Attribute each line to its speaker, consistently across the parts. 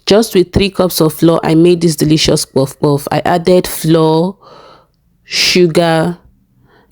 Speaker 1: Just with 3 cups of flour, I made this delicious puff puff. I added flour, sugar,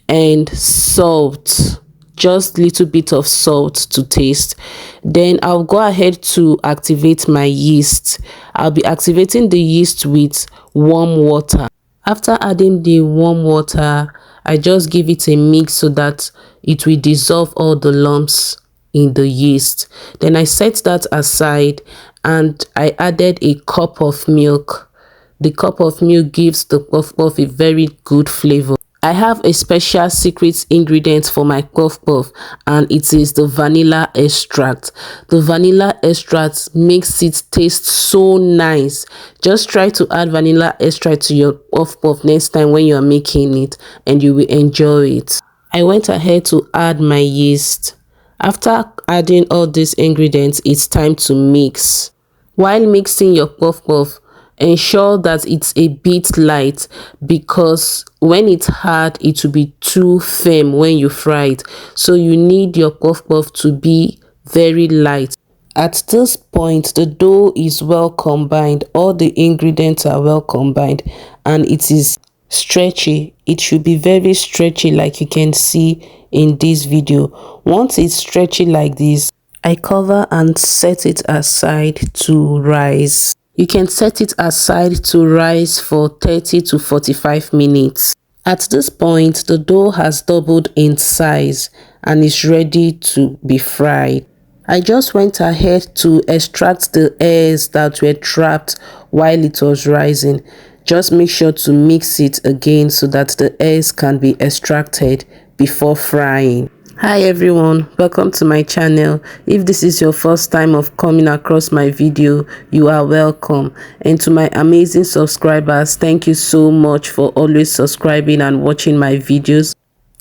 Speaker 1: and salt, just little bit of salt to taste. Then I'll go ahead to activate my yeast. I'll be activating the yeast with warm water. After adding the warm water, I just give it a mix so that it will dissolve all the lumps in the yeast. Then I set that aside and I added a cup of milk. The cup of milk gives the puff puff a very good flavor. I have a special secret ingredient for my puff puff, and it is the vanilla extract. The vanilla extract makes it taste so nice. Just try to add vanilla extract to your puff puff next time when you are making it, and you will enjoy it. I went ahead to add my yeast. After adding all these ingredients, it's time to mix. While mixing your puff puff, ensure that it's a bit light, because when it's hard it will be too firm when you fry it. So you need your puff puff to be very light. At this point, the dough is well combined, all the ingredients are well combined, and it is stretchy. It should be very stretchy, like you can see in this video. Once it's stretchy like this, I cover and set it aside to rise. You can set it aside to rise for 30 to 45 minutes. At this point, the dough has doubled in size and is ready to be fried. I just went ahead to extract the airs that were trapped while it was rising. Just make sure to mix it again so that the airs can be extracted before frying. Hi everyone, welcome to my channel. If this is your first time of coming across my video, you are welcome. And to my amazing subscribers, thank you so much for always subscribing and watching my videos.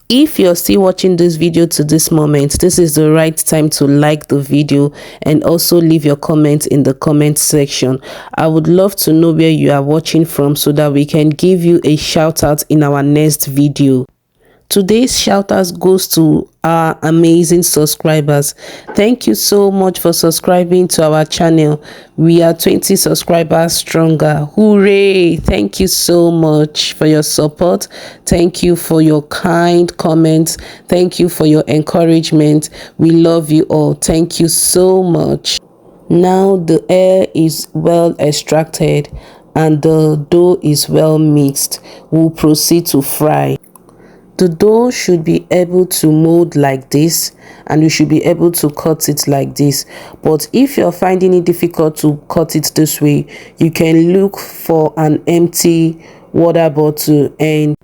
Speaker 1: If you're still watching this video to this moment, this is the right time to like the video and also leave your comments in the comment section. I would love to know where you are watching from so that we can give you a shout out in our next video. Today's shout out goes to our amazing subscribers. Thank you so much for subscribing to our channel. We are 20 subscribers stronger. Hooray! Thank you so much for your support. Thank you for your kind comments. Thank you for your encouragement. We love you all. Thank you so much. Now the air is well extracted and the dough is well mixed. We'll proceed to fry. The dough should be able to mold like this, and you should be able to cut it like this. But if you're finding it difficult to cut it this way, you can look for an empty water bottle and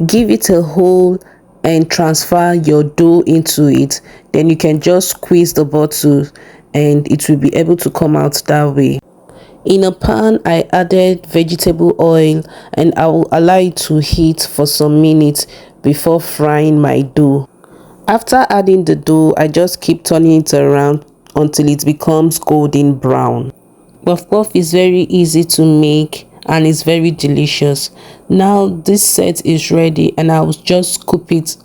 Speaker 1: give it a hole and transfer your dough into it. Then you can just squeeze the bottle and it will be able to come out that way. In a pan, I added vegetable oil and I will allow it to heat for some minutes before frying my dough. After adding the dough, I just keep turning it around until it becomes golden brown. Puff puff is very easy to make and it's very delicious. Now this set is ready and I will just scoop it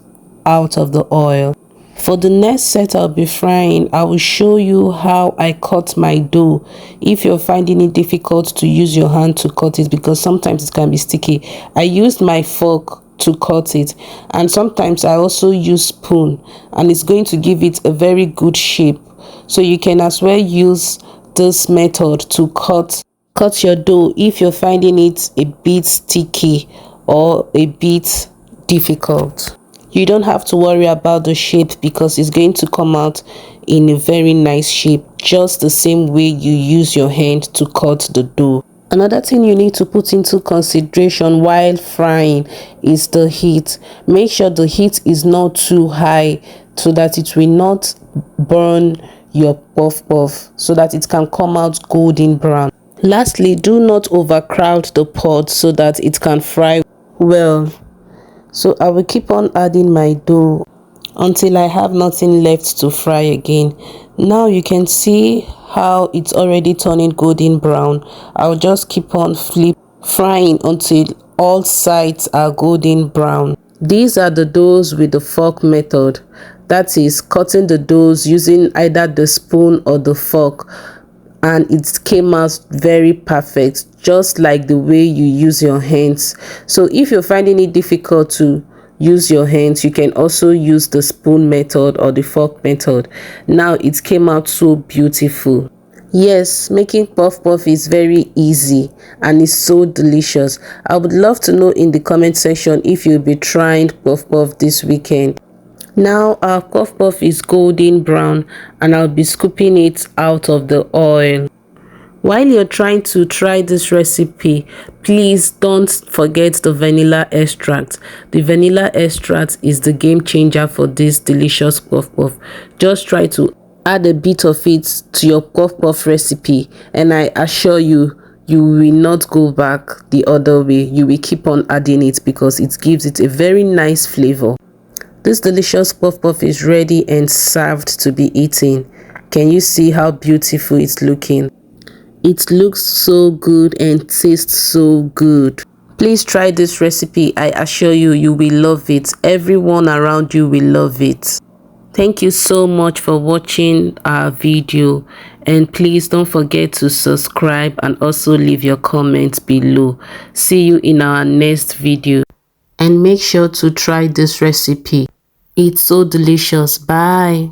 Speaker 1: out of the oil. For the next set I'll be frying, I will show you how I cut my dough. If you're finding it difficult to use your hand to cut it because sometimes it can be sticky, I used my fork to cut it, and sometimes I also use spoon, and it's going to give it a very good shape. So you can as well use this method to cut your dough if you're finding it a bit sticky or a bit difficult. You don't have to worry about the shape because it's going to come out in a very nice shape, just the same way you use your hand to cut the dough. Another thing you need to put into consideration while frying is the heat. Make sure the heat is not too high so that it will not burn your puff puff, so that it can come out golden brown. Lastly, do not overcrowd the pot so that it can fry well. So I will keep on adding my dough until I have nothing left to fry again. Now you can see how it's already turning golden brown. I'll just keep on frying until all sides are golden brown. These are the doughs with the fork method. That is cutting the doughs using either the spoon or the fork. and it came out very perfect, just like the way you use your hands. So if you're finding it difficult to use your hands, you can also use the spoon method or the fork method. Now it came out so beautiful. Yes, making puff puff is very easy and it's so delicious. I would love to know in the comment section if you'll be trying puff puff this weekend. Now our puff puff is golden brown and I'll be scooping it out of the oil. While you're trying to try this recipe, please don't forget the vanilla extract. The vanilla extract is the game changer for this delicious puff puff. Just try to add a bit of it to your puff puff recipe and I assure you, you will not go back the other way. You will keep on adding it because it gives it a very nice flavor. This delicious puff puff is ready and served to be eaten. Can you see how beautiful it's looking? It looks so good and tastes so good. Please try this recipe. I assure you, you will love it. Everyone around you will love it. Thank you so much for watching our video, and please don't forget to subscribe and also leave your comments below. See you in our next video, and make sure to try this recipe. It's so delicious. Bye.